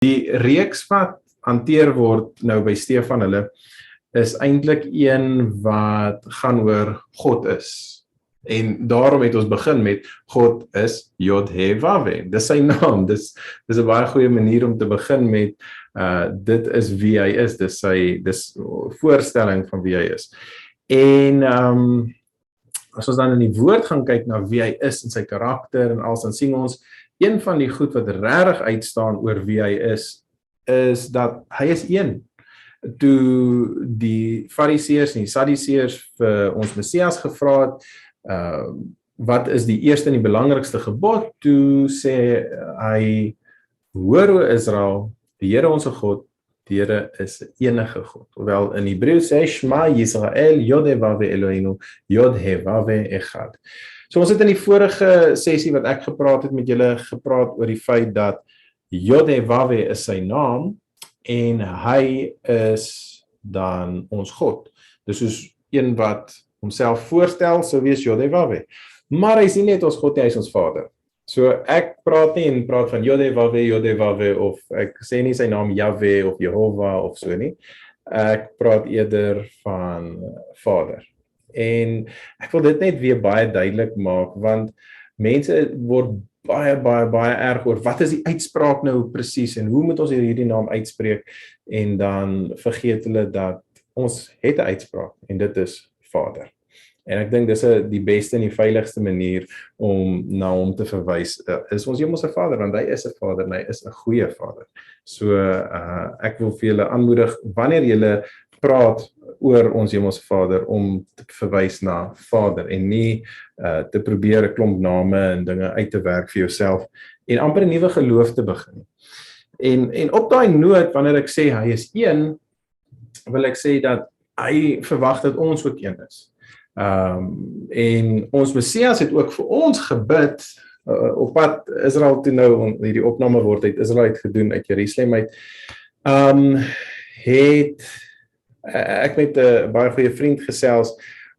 Die reeks wat hanteer word nou by Stefan hulle is eintlik een wat gaan oor God is. En daarom het ons begin met God is Yod-Heh-Wav-Heh. Dis sy naam. Dis 'n baie goeie manier om te begin met dit is wie hy is. Dis voorstelling van wie hy is. En as ons dan in die woord gaan kyk na wie hy is en sy karakter en alles, dan sien ons een van die goed wat regtig uitstaan oor wie hy is dat hy is een. Toe die Fariseërs en die Sadduseërs vir ons Messias gevra het, wat is die eerste en die belangrikste gebod? Toe sê hy, hoor o Israel, die Here ons God, die Here is 'n enige God. Hoewel in Hebreëus sê Shema Yisrael, Yod-Heh-Wav-Heh Eloheinu, Yod-Heh-Wav-Heh Echad. So ons het in die vorige sessie wat ek gepraat het met julle gepraat oor die feit dat Yod-Heh-Wav-Heh is sy naam en hy is dan ons God. Dis soos een wat homself voorstel, sou wees Yod-Heh-Wav-Heh. Maar hy is nie net ons God nie, hy is ons Vader. So ek praat nie en praat van Yod-Heh-Wav-Heh, Yod-Heh-Wav-Heh of ek sê nie sy naam Yahweh of Jehovah of so nie. Ek praat eerder van Vader. En ek wil dit net weer baie duidelik maak want mense word baie erg oor wat is die uitspraak nou presies en hoe moet ons hierdie naam uitspreek en dan vergeet hulle dat ons het 'n uitspraak en dit is Vader. En ek dink dis die beste en die veiligste manier om na hom te verwys. Is ons hemelse Vader want hy is 'n Vader en hy is 'n goeie Vader. So ek wil vir julle aanmoedig wanneer julle praat oor ons hemelse Vader om te verwys na Vader en nie te probeer 'n klomp name en dinge uit te werk vir jouself en amper 'n nuwe geloof te begin. En op daai noot wanneer ek sê hy is een, wil ek sê dat hy verwag dat ons ook een is. En ons Messias het ook vir ons gebid op pad Israel toe nou, hierdie opname word uit Israel uit gedoen uit Jerusalem uit. Het ek met 'n baie goeie vriend gesels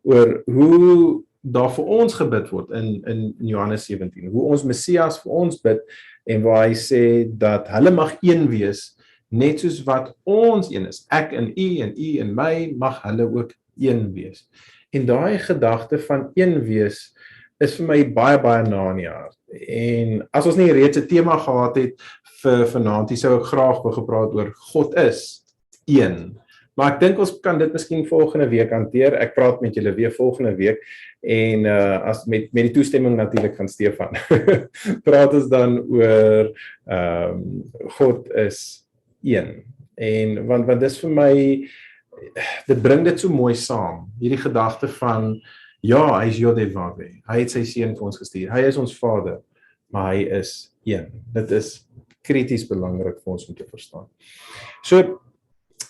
oor hoe daar vir ons gebid word in Johannes 17, hoe ons Messias vir ons bid en waar hy sê dat hulle mag een wees net soos wat ons een is. Ek in u en u in my mag hulle ook een wees. En daai gedagte van een wees is vir my baie na in die hart. En as ons nie reeds 'n tema gehad het vir vanaand, sou ek graag wou gepraat oor God is een. Maar ek dink ons kan dit miskien volgende week hanteer. Ek praat met julle weer volgende week en as met die toestemming natuurlik van Stefan. Praat ons dan oor God is een. En want dis vir my dit bring dit so mooi saam. Hierdie gedagte van ja, hy is Yod-Heh-Wav-Heh. Hy het sy seun vir ons gestuur. Hy is ons Vader, maar hy is een. Dit is krities belangrik vir ons om te verstaan. So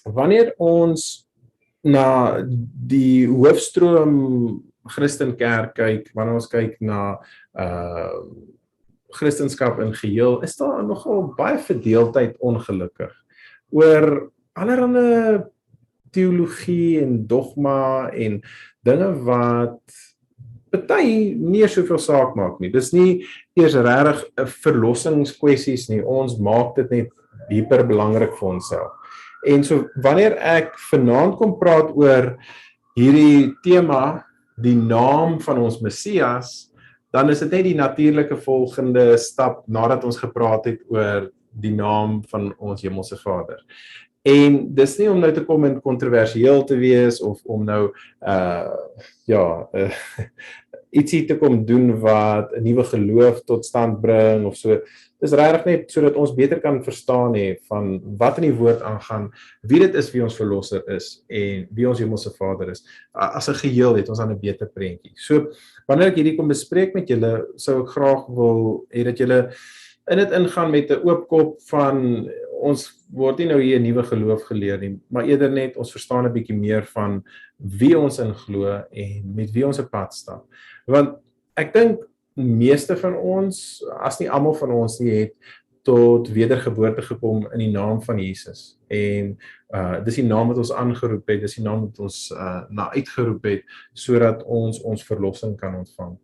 wanneer ons na die hoofstroom Christenkerk kyk, wanneer ons kyk na Christendom in geheel, is daar nogal baie verdeeldheid ongelukkig oor allerlei teologie en dogma en dinge wat party nie soveel saak maak nie. Dis nie eers regtig 'n verlossingskwessies nie. Ons maak dit net hyper belangrik vir onsself. En so wanneer ek vanaand kom praat oor hierdie tema, die naam van ons Messias, dan is dit net die natuurlike volgende stap nadat ons gepraat het oor die naam van ons hemelse Vader. En dis nie om nou te kom en kontroversieel te wees of om nou ietsie te kom doen wat 'n nuwe geloof tot stand bring of so. Dis regtig net sodat ons beter kan verstaan van wat in die woord aangaan, wie dit is wie ons verlosser is en wie ons hemelse Vader is. As 'n geheel het ons dan 'n beter prentjie. So wanneer ek hierdie kom bespreek met julle, sou ek graag wil hê dat julle in dit ingaan met 'n oop kop van ons word nie nou hier 'n nuwe geloof geleer nie, maar eerder net ons verstaan 'n bietjie meer van wie ons in glo en met wie ons 'n pad stap. Want ek dink meeste van ons, as nie almal van ons nie, het tot wedergeboorte gekom in die naam van Jesus. En dis die naam wat ons aangeroep het, dis die naam wat ons na uitgeroep het sodat ons verlossing kan ontvang.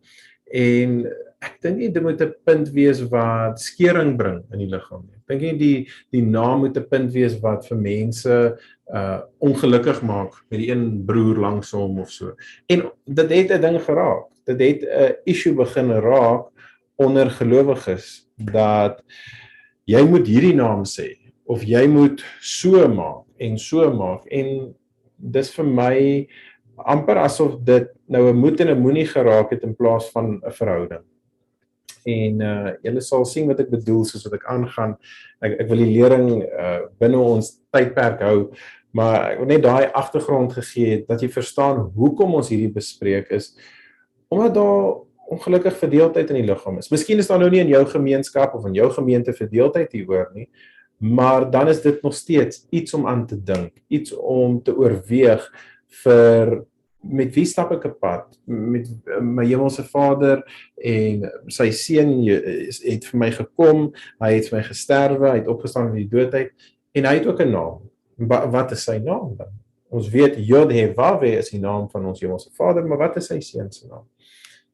En ek dink nie dit moet 'n punt wees wat skeuring bring in die liggaam nie. Ek dink nie die naam moet 'n punt wees wat vir mense ongelukkig maak met die een broer langs hom of so. En dit het 'n ding geraak. Dit het 'n issue begin raak onder gelowiges dat jy moet hierdie naam sê of jy moet so maak en dis vir my amper asof dit nou 'n moet en 'n moenie geraak het in plaas van 'n verhouding. En julle sal sien wat ek bedoel soos wat ek aangaan. Ek wil die lering binne ons tydperk hou, maar ek wil net daai agtergrond gegee het dat jy verstaan hoekom ons hierdie bespreek is, omdat daar ongelukkig verdeeldheid in die liggaam is. Miskien is daar nou nie in jou gemeenskap of in jou gemeente verdeeldheid hieroor nie, maar dan is dit nog steeds iets om aan te dink, iets om te oorweeg vir met wie stap ek 'n pad? Met my hemelse Vader en sy seun het vir my gekom, hy het vir my gesterwe, hy het opgestaan uit die dood uit en hy het ook 'n naam. Wat is sy naam dan? Ons weet Yod-Heh-Vah-Weh is die naam van ons hemelse Vader, maar wat is sy seun se naam?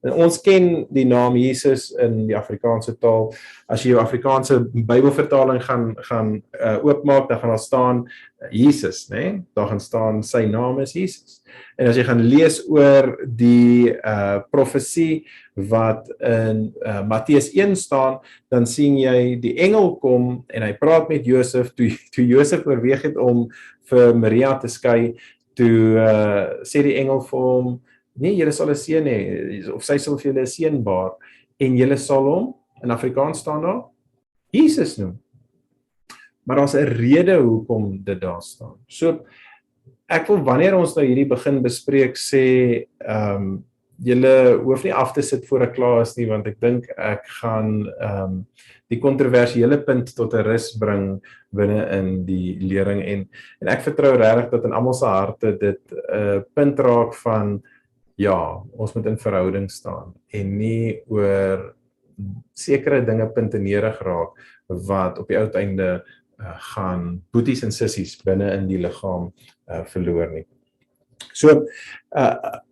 En ons ken die naam Jesus in die Afrikaanse taal. As jy jou Afrikaanse Bybelvertaling gaan oopmaak, dan gaan daar staan Jesus, né? Daar gaan staan sy naam is Jesus. En as jy gaan lees oor die profesie wat in Matteus 1 staan, dan sien jy die engel kom en hy praat met Josef, toe Josef oorweeg het om vir Maria te skei, toe sê die engel vir hom, nee, julle sal 'n seun hê, of sy sal vir julle 'n seun baar, en julle sal hom, in Afrikaans staan daar, Jesus noem. Maar daar's 'n rede hoekom dit daar staan. So, ek wil wanneer ons nou hierdie begin bespreek sê, julle hoef nie af te sit voor ek klaar is nie, want ek dink ek gaan die kontroversiële punt tot 'n rus bring binne in die lering, en ek vertrou regtig dat in almal se harte dit 'n punt raak van ja, ons moet in verhouding staan en nie oor sekere dinge puntenerig raak wat op die uiteinde gaan boeties en sissies binne in die liggaam verloor nie. So,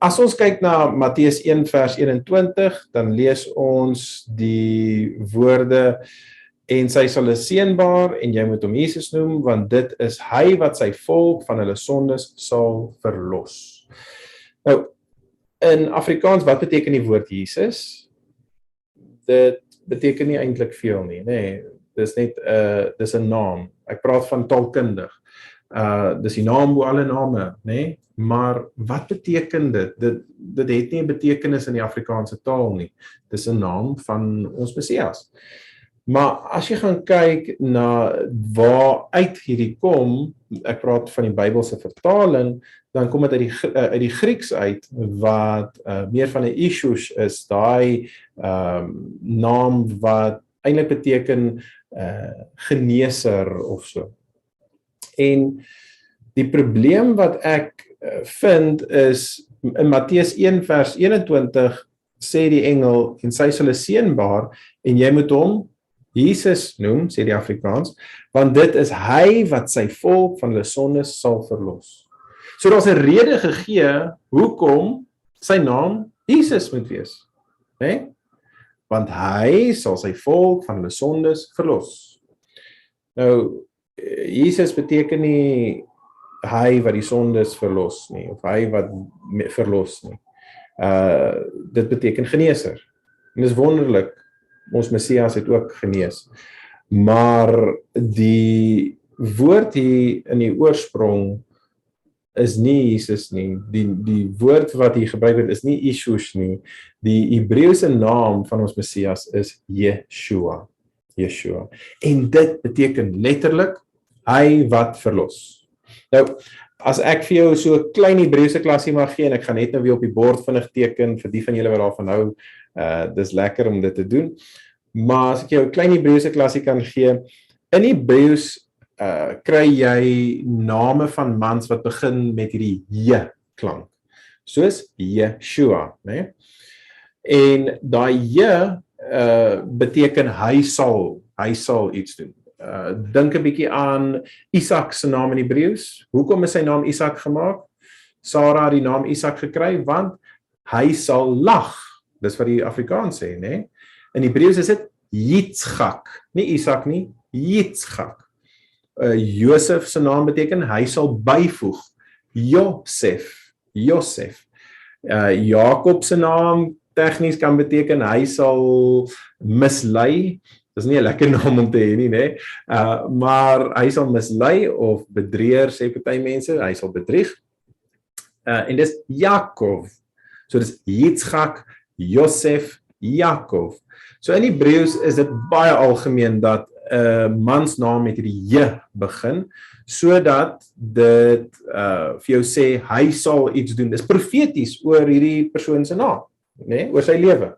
as ons kyk na Matteus 1 vers 21, dan lees ons die woorde, en sy sal 'n seun baar en jy moet hom Jesus noem, want dit is hy wat sy volk van hulle sondes sal verlos. Nou, in Afrikaans, wat beteken die woord Jesus? Dit beteken nie eintlik veel nie, nee. Dis net dis 'n naam. Ek praat van taalkundig. Dis die naam bo alle name, nê? Maar wat beteken dit? Dit het nie 'n betekenis in die Afrikaanse taal nie. Dis 'n naam van ons Messias. Maar as jy gaan kyk na waar uit hierdie kom, ek praat van die Bybelse vertaling, dan kom dit uit die Grieks uit, wat meer van 'n Iesous is, daai naam wat eintlik beteken geneeser of so. En die probleem wat ek vind is, in Matteus 1 vers 21 sê die engel, en sy sal 'n seun baar, en jy moet hom Jesus noem, sê die Afrikaans, want dit is hy wat sy volk van hulle sondes sal verlos. So daar's 'n rede gegee hoekom sy naam Jesus moet wees, né? Want hy sal sy volk van hulle sondes verlos. Nou, Jesus beteken nie hy wat die sondes verlos nie, of hy wat verlos nie. Dit beteken geneeser. En dis wonderlik, ons Messias het ook genees. Maar die woord hier in die oorsprong is nie Jesus nie. Die woord wat hier gebruik word is nie Iesous nie. Die Hebreëse naam van ons Messias is Yeshua. Yeshua. En dit beteken letterlik hy wat verlos. Nou, as ek vir jou so 'n klein Hebreëse klasie mag gee, en ek gaan net nou weer op die bord vinnig teken vir die van julle wat daarvan hou, dis lekker om dit te doen. Maar as ek jou 'n klein Hebreëse klasie kan gee, in Hebreëus kry jy name van mans wat begin met hierdie J klank, soos Yeshua, né? En daai J beteken hy sal iets doen. Dink 'n bietjie aan Isak se naam in Hebreëus. Hoekom is sy naam Isak gemaak? Sara het die naam Isak gekry want hy sal lag. Dis wat die Afrikaans sê, né? In Hebreëus is dit Yitzchak, nie Isak nie, Yitzchak. Josef se naam beteken hy sal byvoeg. Josef. Jakob se naam tegnies kan beteken hy sal mislei. Dis nie 'n lekker naam om te hê nie, né? Maar hy sal mislei of bedrieër, sê party mense, hy sal bedrieg. En dis Jakob. So dis Yitzchak, Josef, Jakob. So in Hebreëus is dit baie algemeen dat 'n mans naam met hierdie J begin, sodat dit vir jou sê hy sal iets doen. Dis profeties oor hierdie persoon se naam, né, oor sy lewe.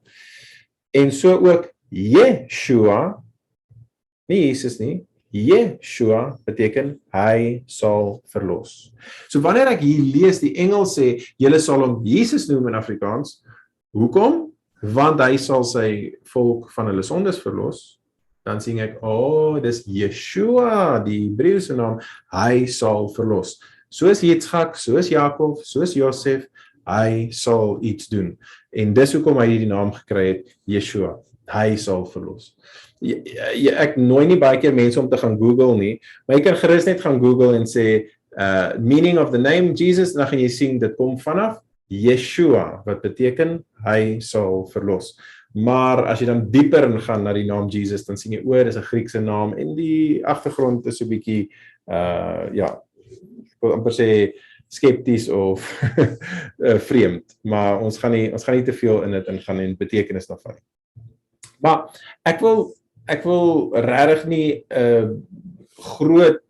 En so ook Yeshua, nie Jesus nie, Yeshua beteken hy sal verlos. So wanneer ek hier lees die engel sê julle sal hom Jesus noem in Afrikaans, hoekom? Want hy sal sy volk van hulle sondes verlos. Dan sien ek, dis Yeshua, die Hebreëse naam, hy sal verlos. Soos Yitzchak, soos Jakob, soos Josef, hy sal iets doen. En dis hoekom hy hierdie naam gekry het, Yeshua, hy sal verlos. Ek nooi nie baie keer mense om te gaan Google nie, maar jy kan gerus net gaan Google en sê, meaning of the name Jesus, en dan gaan jy sien, dit kom vanaf Yeshua, wat beteken, hy sal verlos. Maar as jy dan dieper gaan na die naam Jesus, dan sien jy, dis 'n Griekse naam, en die agtergrond is so 'n bietjie, ek wil amper sê, skepties of vreemd, maar ons gaan nie te veel in dit ingaan en betekenis daarvan. Maar ek wil regtig nie 'n groot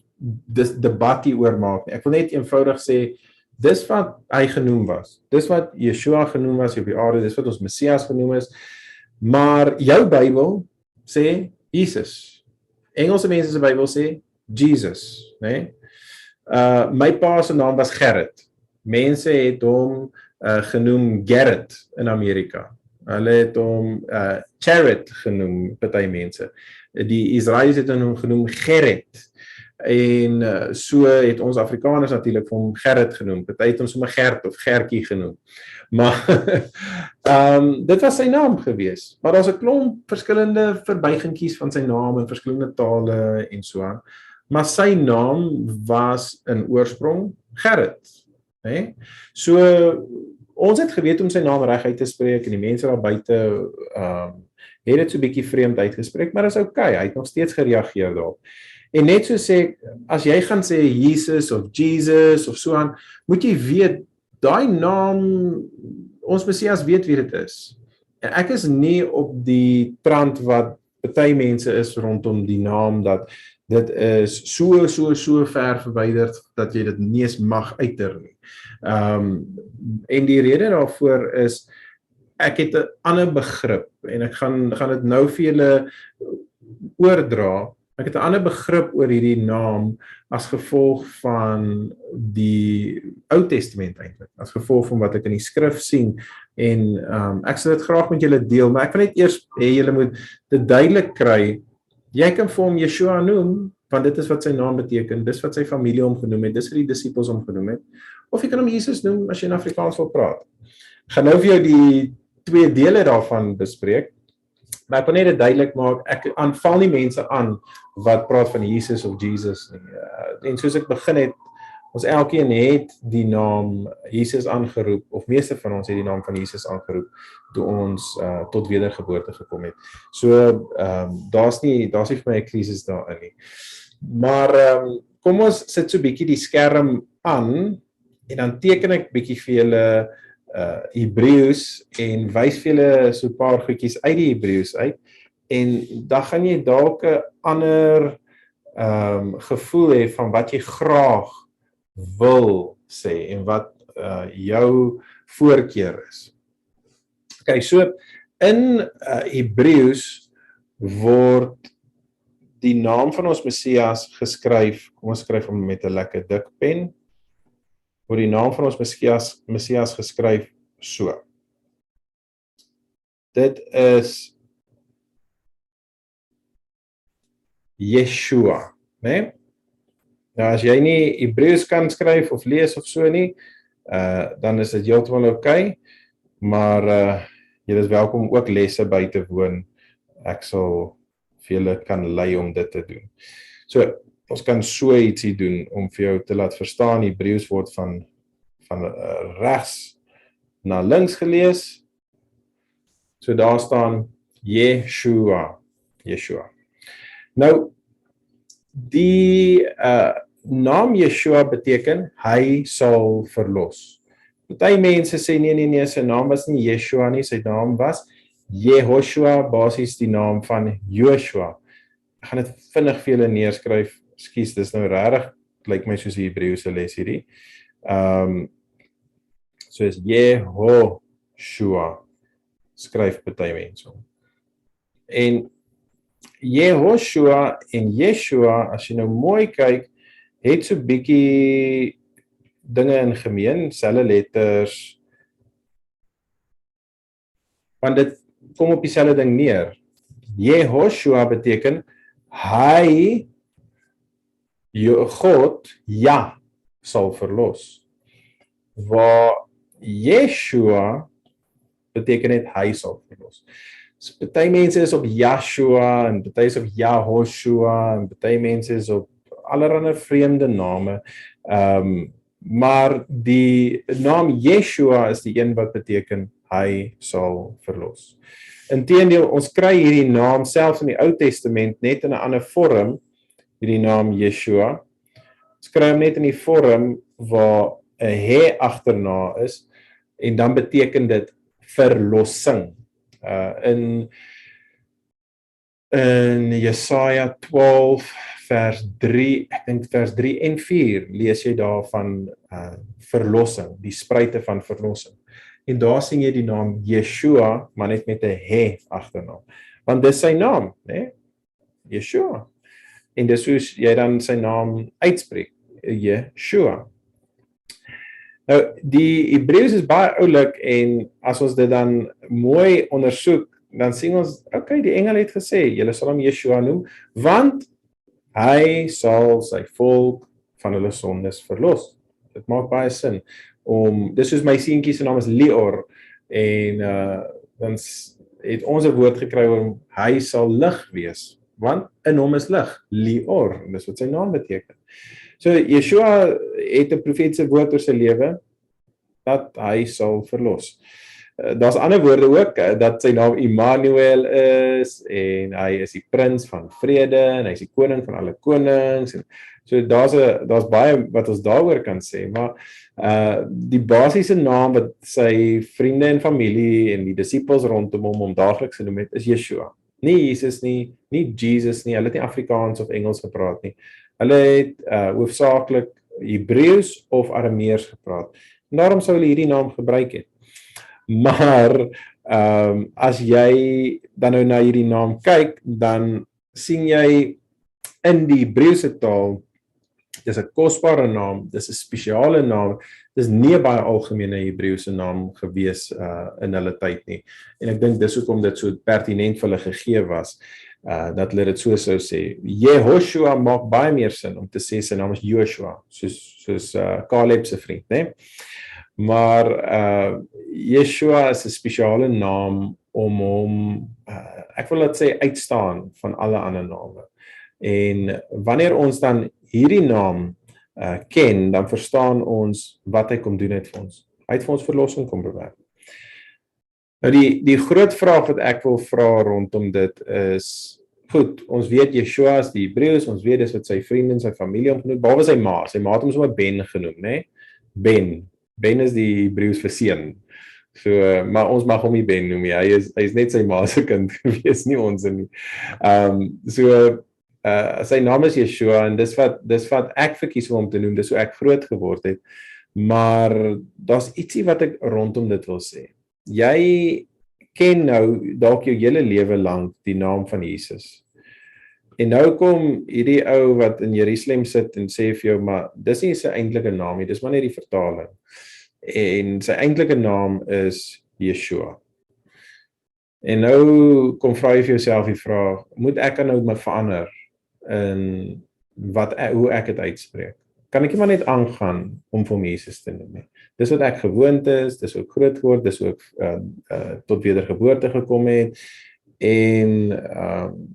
debat hieroor maak nie. Ek wil net eenvoudig sê, dis wat hy genoem was. Dis wat Yeshua genoem was op die aarde, dis wat ons Messias genoem is. Maar jou Bybel sê Jesus. Engelse mense se Bybel sê Jesus, né? My pa se naam was Gerrit. Mense het hom genoem Gerrit in Amerika. Hulle het hom Jared genoem, party mense. Die Israeliete het hom genoem Gerrit. En so het ons Afrikaners natuurlik vir hom Gerrit genoem. Party het hom sommer Gert of Gertjie genoem. Maar dit was sy naam gewees. Maar daar's 'n klomp verskillende verbygingkies van sy naam in verskillende tale en so aan. Maar sy naam was in oorsprong Gerrit, né? So ons het geweet om sy naam reg uit te spreek en die mense daar buite het dit so 'n bietjie vreemd uitgespreek, maar is okay, hy het nog steeds gereageer daarop. En net so sê, as jy gaan sê Jesus of so aan, moet jy weet, daai naam, ons Messias weet wie dit is. En ek is nie op die trant wat party mense is rondom die naam, dat dit is so ver verwyderd, dat jy dit nie eens mag uiter nie. En die rede daarvoor is, ek het 'n ander begrip, en ek gaan dit nou vir julle oordra. Ek het 'n ander begrip oor hierdie naam as gevolg van die Ou Testament eintlik, as gevolg van wat ek in die skrif sien, en ek sal dit graag met julle deel, maar ek wil net eers hê julle moet dit duidelik kry. Jy kan vir hom Yeshua noem, want dit is wat sy naam beteken, dis wat sy familie hom genoem het, dis wat die disippels hom genoem het, of jy kan hom Jesus noem as jy in Afrikaans wil praat. Ek gaan nou vir jou die twee dele daarvan bespreek, maar ek wil net dit duidelik maak, ek aanval nie mense aan wat praat van Jesus of Jesus nie. En soos ek begin het, ons elkeen het die naam Jesus aangeroep, of meeste van ons het die naam van Jesus aangeroep, toe ons tot wedergeboorte gekom het. So, daar's nie vir my 'n krisis daarin nie. Maar, kom ons sit so bietjie die skerm aan, en dan teken ek bietjie vir julle Hebreëus, en wys vir julle so 'n paar goedjies uit die Hebreëus uit, en dan gaan jy dalk 'n ander gevoel hê van wat jy graag wil sê, en wat jou voorkeur is. Okay, so in Hebreëus word die naam van ons Messias geskryf, kom ons skryf hom met 'n lekker dik pen, word die naam van ons Messias geskryf so. Dit is Yeshua, né? Nou as jy nie Hebreëus kan skryf of lees of so nie, dan is dit heeltemal okay, maar Julle is welkom ook lesse by te woon. Ek sal vir julle kan lei om dit te doen. So, ons kan so ietsie doen om vir jou te laat verstaan. Hebreëus word van regs na links gelees. So daar staan Yeshua. Nou, die naam Yeshua beteken hy sal verlos. Party mense sê nee, sy naam was nie Yeshua nie, sy naam was Jehoshua, basies die naam van Joshua. Ek gaan dit vinnig vir julle neerskryf. Ekskuus, dis nou regtig lyk my soos die Hebreëse les hierdie. So is Jehoshua. Skryf party mense om. En Jehoshua en Yeshua, as jy nou mooi kyk, het so bietjie dinge in gemeen, selfe letters, want dit kom op dieselfde ding neer. Jehoshua beteken hy, God, ja, sal verlos. Waar Yeshua beteken net hy sal verlos. So, party mense is op Yahshua en party is op Yahoshua en party mense is op allerlei vreemde name. Maar die naam Yeshua is die een wat beteken hy sal verlos. Inteendeel, ons kry hierdie naam selfs in die Ou Testament net in 'n ander vorm, hierdie naam Yeshua. Ons kry hom net in die vorm waar 'n he agterna is en dan beteken dit verlossing. In Jesaja 12 vers 3, ek dink vers 3 en 4 lees jy daarvan verlossing, die spruite van verlossing. En daar sien jy die naam Yeshua, maar net met 'n he agterna. Want dis sy naam, né? Yeshua. En dis hoe jy dan sy naam uitspreek, Yeshua. Nou, die Hebreëus is baie oulik en as ons dit dan mooi ondersoek, dan sien ons, okay, die engel het gesê, julle sal hom Yeshua noem, want hy sal sy volk van hulle sondes verlos. Dit maak baie sin. Dis soos my seentjie se naam is Lior, en dan het ons 'n woord gekry oor hy sal lig wees, want in hom is lig, Lior, en dis wat sy naam beteken. So Yeshua het 'n profetiese woord oor sy lewe, dat hy sal verlos. Daar's ander woorde ook, dat sy naam Immanuel is, en hy is die prins van vrede, en hy is die koning van alle konings, en so daar's baie wat ons daaroor kan sê, maar die basiese naam wat sy vriende en familie en die disippels rondom hom daagliks genoem het, is Yeshua. Nie Jesus nie, nie Jesus nie, hulle het nie Afrikaans of Engels gepraat nie. Hulle het hoofsaaklik Hebreëus of Arameers gepraat. En daarom sou hulle hierdie naam gebruik het. Maar as jy dan nou na hierdie naam kyk, dan sien jy in die Hebreëse taal, dis 'n kosbare naam, dis 'n spesiale naam, dis nie 'n baie algemene Hebreëse naam gewees in hulle tyd nie. En ek dink dis hoekom dit so pertinent vir hulle gegee was, dat hulle dit so sou sê. Jehoshua maak baie meer sin om te sê sy naam is Joshua, soos Caleb se vriend, né? Maar Yeshua is 'n spesiale naam om hom, ek wil dit sê, uitstaan van alle ander name. En wanneer ons dan hierdie naam ken, dan verstaan ons wat hy kom doen het vir ons. Hy het vir ons verlossing kom bewerk. Nou die groot vraag wat ek wil vra rondom dit is, goed, ons weet Yeshua is die Hebreëus, ons weet dis wat sy vriende en sy familie hom genoem, behalwe sy ma het hom sommer Ben genoem, né? Ben is die Hebreëus vir seun. So, maar ons mag hom nie Ben noem nie. Hy is net sy ma se kind gewees, nie ons nie. Sy naam is Yeshua en dis wat ek verkies om hom te noem, dis hoe ek groot geword het. Maar daar's ietsie wat ek rondom dit wil sê. Jy ken nou dalk jou hele lewe lank die naam van Jesus. En nou kom hierdie ou wat in Jerusalem sit en sê vir jou, maar dis nie sy eintlike naam nie, dis maar net die vertaling. En sy eintlike naam is Yeshua. En nou kom vra jy vir jouself die vraag, moet ek nou my verander in hoe ek dit uitspreek? kan ek nie maar net aangaan om vir hom Jesus te noem nie. Dis wat ek gewoond is, dis hoe ek groot geword, dis hoe ek tot wedergeboorte gekom het. En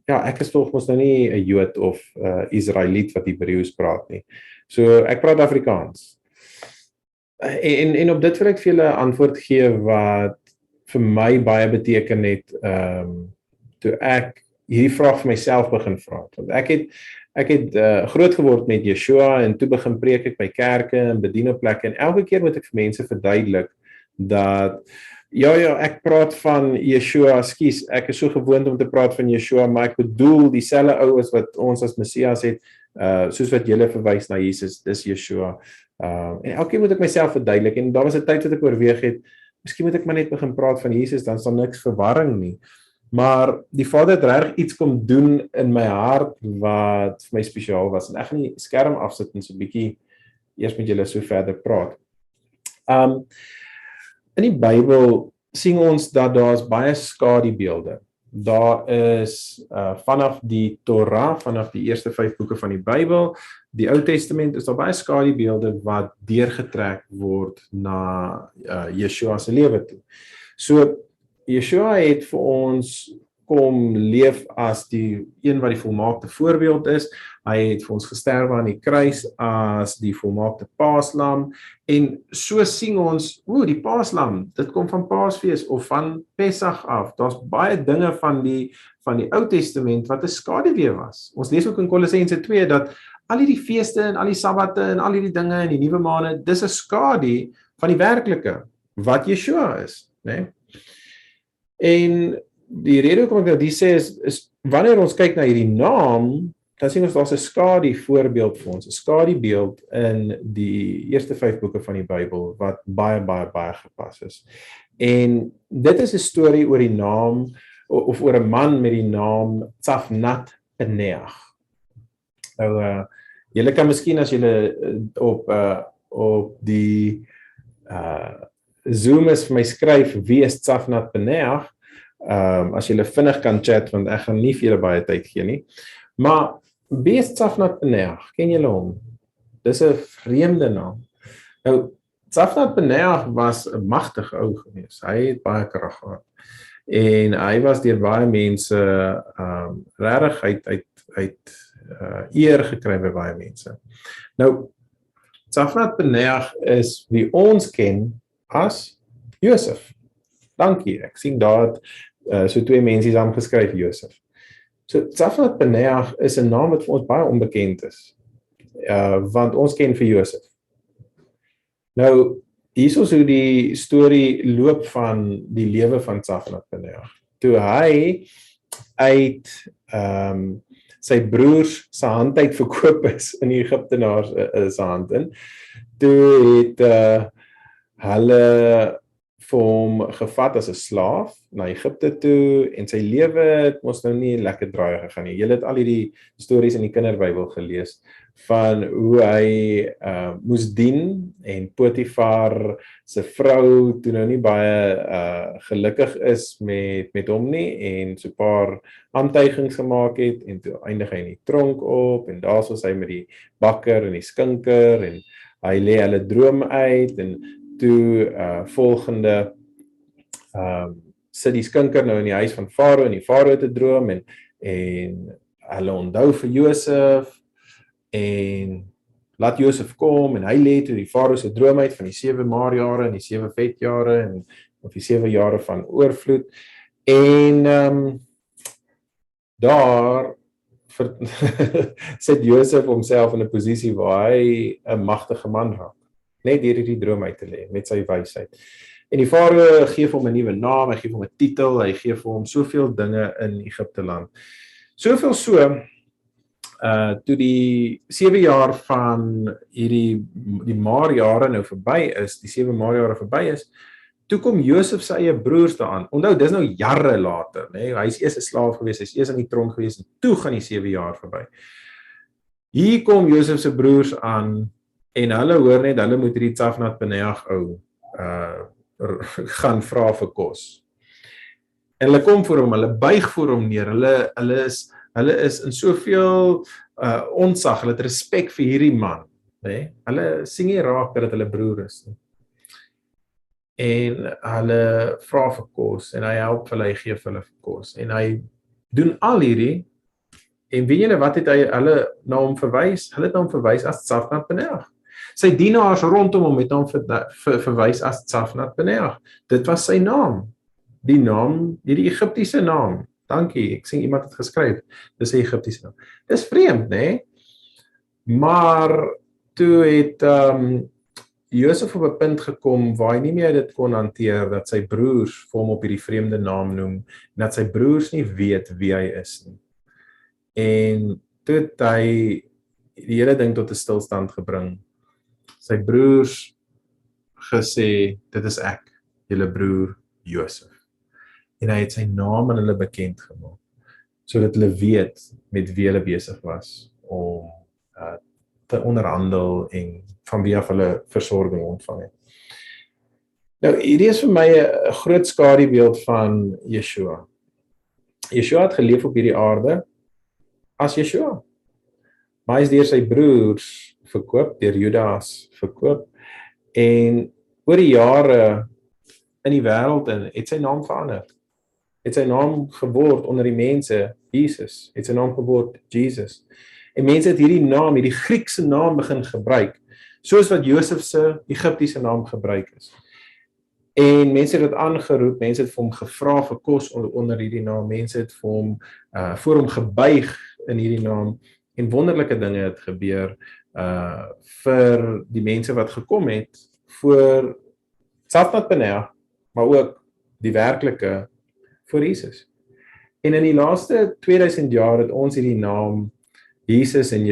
ja, ek is tog mos nou nie 'n Jood of Israeliet wat Hebreëus praat nie. So ek praat Afrikaans. En op dit wil ek vir julle 'n antwoord gee wat vir my baie beteken het, toe ek hierdie vraag vir myself begin vra. Want ek het groot geword met Yeshua en toe begin preek ek by kerke en bedien op plekke en elke keer moet ek vir mense verduidelik dat ja, ek praat van Yeshua, skus, ek is so gewoond om te praat van Yeshua, maar ek bedoel dieselfde ou as wat ons as Messias het, soos wat julle verwys na Jesus, dis Yeshua. En elke keer moet ek myself verduidelik en daar was 'n tyd wat ek oorweeg het, miskien moet ek maar net begin praat van Jesus, dan sal niks verwarring nie. Maar die Vader het regtig iets kom doen in my hart wat vir my spesiaal was. En ek gaan die skerm afsit en so 'n bietjie eers met julle so verder praat. In die Bybel sien ons dat daar's baie skadubeelde. Daar is vanaf die Torah, vanaf die eerste 5 boeke van die Bybel, die Ou Testament, is daar baie skadubeelde wat deurgetrek word na Yeshua se lewe toe. So Yeshua het vir ons kom leef as die een wat die volmaakte voorbeeld is. Hy het vir ons gesterwe aan die kruis as die volmaakte paaslam. En so sien ons, die paaslam, dit kom van Paasfees of van Pessach af. Daar's baie dinge van die Ou Testament wat 'n skaduwee was. Ons lees ook in Kolossense 2 dat al hierdie feeste en al die sabbate en al hierdie dinge en die nuwe maande, dis 'n skadu van die werklike wat Yeshua is, né? En die rede hoekom ek nou die sê is wanneer ons kyk na hierdie naam, dan sien ons daar's 'n skadu voorbeeld vir ons, 'n skadubeeld in die eerste 5 boeke van die Bybel wat baie gepas is. En dit is 'n storie oor die naam of oor 'n man met die naam Tzafnat Paneach. Nou julle kan miskien as julle op die Zoom is vir my skryf wie is Tzafnat Paneach, as julle vinnig kan chat want ek gaan nie vir julle baie tyd gee nie. Maar wie is Tzafnat Paneach? Ken julle hom? Dis 'n vreemde naam. Nou Tzafnat Paneach was 'n magtige ou gewees. Hy het baie krag gehad. En hy was deur baie mense regtig uit eer gekry by baie mense. Nou Tzafnat Paneach is wie ons ken as Josef. Dankie, ek sien daar so 2 mense saam geskryf Josef. So Tzafnat Paneach is 'n naam wat vir ons baie onbekend is. Want ons ken vir Josef. Nou, hier is hoe die storie loop van die lewe van Tzafnat Paneach. Toe hy uit sy broers se hand uit verkoop is in die Egiptenaars se hand in, toe het hulle vir hom gevat as 'n slaaf na Egipte toe en sy lewe het mos nou nie lekker draai gegaan nie. Julle het al hierdie stories in die kinderbybel gelees van hoe hy moes dien en Potifar se vrou toe nou nie baie gelukkig is met hom nie en so 'n paar aantuigings gemaak het en toe eindig hy in die tronk op en daar was hy met die bakker en die skinker en hy lê hulle droom uit en toe volgende sit die skinker nou in die huis van Farao en die Farao het 'n droom en hulle onthou vir Josef en laat Josef kom en hy lê toe die Farao se droom uit van die 7 maarjare en die 7 vetjare en of die 7 jare van oorvloed en daar sit Josef homself in 'n posisie waar hy 'n magtige man raak. Net deur hierdie droom uit te lê met sy wysheid. En die Farao gee vir hom 'n nuwe naam, hy gee vir hom 'n titel, hy gee vir hom soveel dinge in Egipte land. Soveel so toe die 7 jaar van die maarjare nou verby is, die 7 maarjare verby is, toe kom Josef se eie broers daaraan. Onthou, dis nou jare later, né? Hy's eers 'n slaaf gewees, hy's eers in die tronk gewees en toe gaan die 7 jaar verby. Hier kom Josef se broers aan en hulle hoor net hulle moet hierdie Tzafnat Paneach ou gaan vra vir kos. En hulle kom voor hom, hulle buig voor hom neer. Hulle is in soveel onsag, hulle het respek vir hierdie man. né? Hulle sien nie raak dat dit hulle broer is nie. En hulle vra vir kos en hy help hulle, hy gee vir hulle kos en hy doen al hierdie. En weet julle wat het hy hulle na hom verwys? Hulle het na hom verwys as Tsafnat Paneah. Sy dienaars rondom hom het hom verwys as Tsafnat Paneah. Dit was sy naam. Die naam, hierdie Egiptiese naam. Dankie, ek sien iemand het geskryf. Dis 'n Egiptiese naam. Dis vreemd, né? Maar toe het Josef op 'n punt gekom waar hy nie meer dit kon hanteer dat sy broers vir hom op hierdie vreemde naam noem en dat sy broers nie weet wie hy is nie. En toe het hy die hele ding tot 'n stilstand gebring. Sy broers gesê, dit is ek, julle broer Josef. En hy het sy naam aan hulle bekend gemaak, sodat hulle weet met wie hulle besig was om te onderhandel en van wie af hulle versorging ontvang het. Nou, hierdie is vir my 'n groot skadubeeld van Yeshua. Yeshua het geleef op hierdie aarde as Yeshua. Maar hy is deur sy broers verkoop, deur Judas verkoop, en oor die jare in die wêreld het sy naam verander. Het sy naam geword onder die mense, Jesus, het sy naam geword Jesus. En mense het hierdie naam, hierdie Griekse naam begin gebruik, soos wat Josef se Egiptiese naam gebruik is. En mense het dit aangeroep, mense het vir hom gevra vir kos onder hierdie naam, mense het vir hom voor hom gebuig in hierdie naam, en wonderlike dinge het gebeur vir die mense wat gekom het voor Tsafnat Paneah, maar ook die werklike voor Jesus. En in die laaste 2000 jaar het ons hierdie naam Jesus en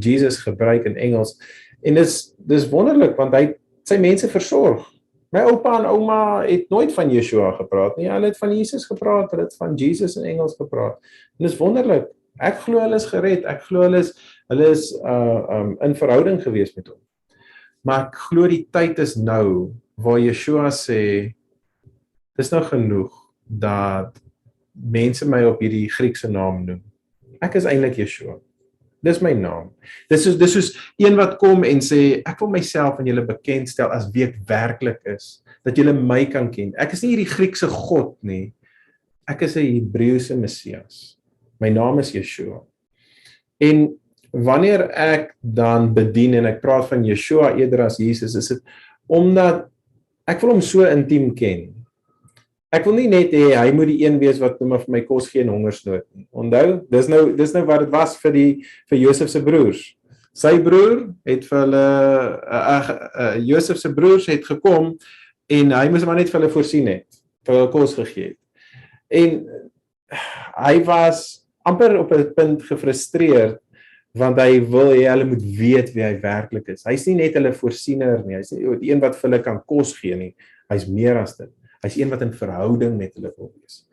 Jesus gebruik in Engels, en dis wonderlik, want hy het sy mense versorg. My oupa en ouma het nooit van Yeshua gepraat nie, hulle het van Jesus gepraat, hulle het van Jesus in Engels gepraat, en dis wonderlik. Ek glo hulle is gered, ek glo hulle is in verhouding gewees met hom. Maar ek glo die tyd is nou, waar Yeshua sê, dis nou genoeg, dat mense my op hierdie Griekse naam noem. Ek is eintlik Yeshua. Dis my naam. Dis soos een wat kom en sê, ek wil myself aan julle bekendstel as wie ek werklik is, dat julle my kan ken. Ek is nie hierdie Griekse God nie, ek is 'n Hebreëse Messias. My naam is Yeshua. En wanneer ek dan bedien en ek praat van Yeshua eerder as Jesus, is dit omdat ek wil hom so intiem ken. Ek wil nie net hê hy moet die een wees wat net vir my kos gee en hongersnood nie. Onthou, dis nou wat dit was vir Josef se broers. Sy broer het vir hulle Josef se broers het gekom en hy moes maar net vir hulle voorsien het, vir hulle kos gegee het. En hy was amper op 'n punt gefrustreerd, want hy wil hê hulle moet weet wie hy werklik is. Hy's nie net hulle voorsiener nie, hy's nie die een wat vir hulle kan kos gee nie, hy's meer as dit. Hy's een wat in verhouding met hulle wil wees.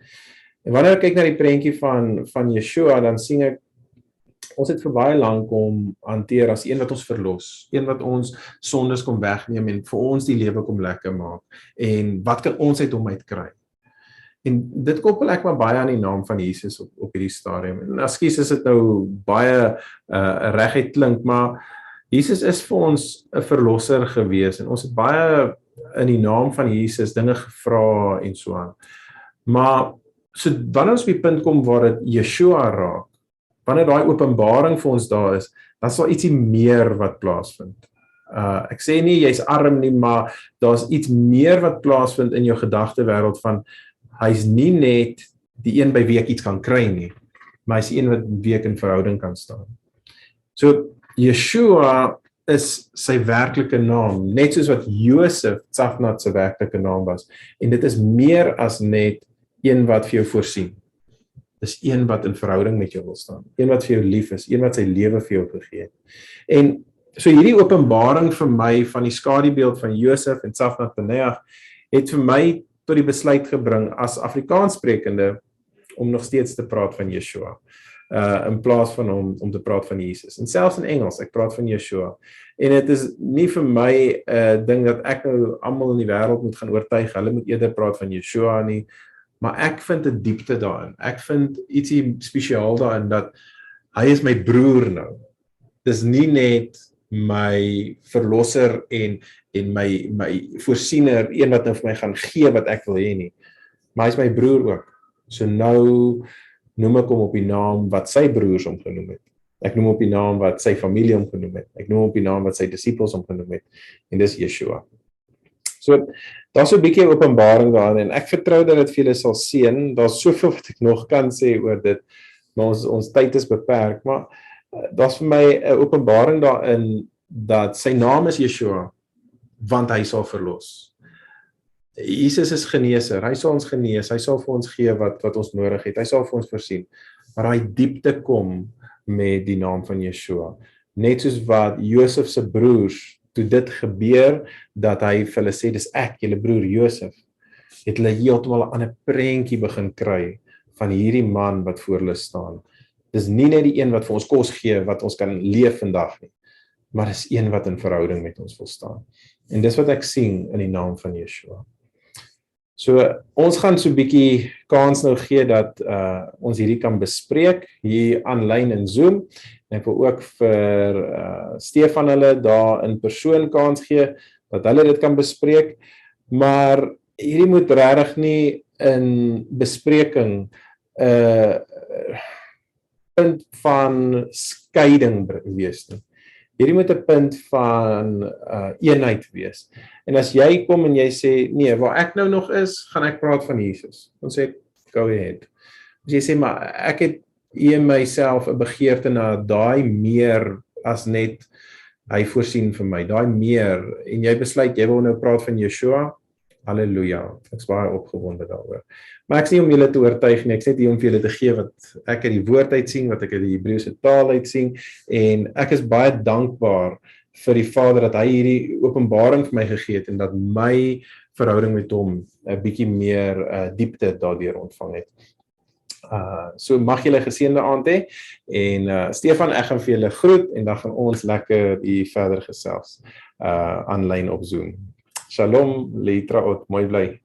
En wanneer ek kyk na die prentjie van Yeshua, dan sien ek, ons het vir baie lank hom hanteer as een wat ons verlos, een wat ons sondes kom wegneem en vir ons die lewe kom lekker maak. En wat kan ons uit hom uitkry? En dit koppel ek maar baie aan die naam van Jesus op hierdie stadium. En ekskuus as dit nou baie reguit klink, maar Jesus is vir ons 'n verlosser gewees en ons het baie in die naam van Jesus dinge gevra en so aan. Maar so wanneer ons op die punt kom waar dit Yeshua raak, wanneer daai openbaring vir ons daar is, dan is daar ietsie meer wat plaasvind. Ek sê nie jy's arm nie, maar daar's iets meer wat plaasvind in jou gedagtewêreld van hy's nie net die een by wie ek iets kan kry nie, maar hy's die een wat wie ek in verhouding kan staan. So Yeshua is sy werklike naam, net soos wat Josef Tsafnat se werklike naam was. En dit is meer as net een wat vir jou voorsien. Dis een wat in verhouding met jou wil staan, een wat vir jou lief is, een wat sy lewe vir jou gegee het. En so hierdie openbaring vir my van die skadubeeld van Josef en Tsafnat Paneah het vir my tot die besluit gebring as Afrikaans sprekende om nog steeds te praat van Yeshua. In plaas van om te praat van Jesus. En selfs in Engels, ek praat van Yeshua. En dit is nie vir my 'n ding dat ek nou almal in die wêreld moet gaan oortuig, hulle moet eerder praat van Yeshua nie, maar ek vind 'n diepte daarin. Ek vind ietsie spesiaal daarin dat hy is my broer nou. Dis nie net my verlosser en my voorsiener, een wat nou vir my gaan gee wat ek wil hê nie. Maar hy's my broer ook. So nou noem ek hom op die naam wat sy broers hom genoem het. Ek noem op die naam wat sy familie hom genoem het. Ek noem op die naam wat sy disippels hom genoem het. En dis Yeshua. So, daar's 'n bietjie openbaring daarin en ek vertrou dat dit vir julle sal seën. Daar's soveel wat ek nog kan sê oor dit, maar ons tyd is beperk, maar daar's vir my 'n openbaring daarin dat sy naam is Yeshua, want hy sal verlos. Jesus is geneeser, hy sal ons genees, hy sal vir ons gee wat ons nodig het, hy sal vir ons voorsien. Maar daai diepte kom met die naam van Yeshua. Net soos wat Josef se broers, toe dit gebeur, dat hy vir hulle sê, dis ek, julle broer Josef, het hulle heeltemal 'n ander prentjie begin kry van hierdie man wat voor hulle staan. Dis nie net die een wat vir ons kos gee, wat ons kan leef vandag nie, maar dis een wat in verhouding met ons wil staan. En dis wat ek sien in die naam van Yeshua. So, ons gaan so 'n bietjie kans nou gee dat ons hierdie kan bespreek, hier aanlyn in Zoom. En ek wil ook vir Stefan hulle daar in persoon kans gee, dat hulle dit kan bespreek. Maar hierdie moet regtig nie in bespreking punt van skeiding wees nie. Hierdie moet 'n punt van eenheid wees. En as jy kom en jy sê, nee, waar ek nou nog is, gaan ek praat van Jesus. Dan sê ek, go ahead. As jy sê, maar ek het in myself 'n begeerte na daai meer as net hy voorsien vir my, daai meer, en jy besluit, jy wil nou praat van Yeshua, halleluja, ek is baie opgewonde daaroor. Maar ek is nie om julle te oortuig nie, ek is net hier om vir julle te gee wat ek uit die woord uit sien, wat ek uit die Hebreëse taal uit sien, en ek is baie dankbaar vir die Vader dat hy hierdie openbaring vir my gegee het en dat my verhouding met hom 'n bietjie meer diepte daardeur ontvang het. So mag julle geseënde aand hê en Stefan, ek gaan vir julle groet en dan gaan ons lekker hier verder gesels aanlyn op Zoom. Shalom, Letraot, mooi bly.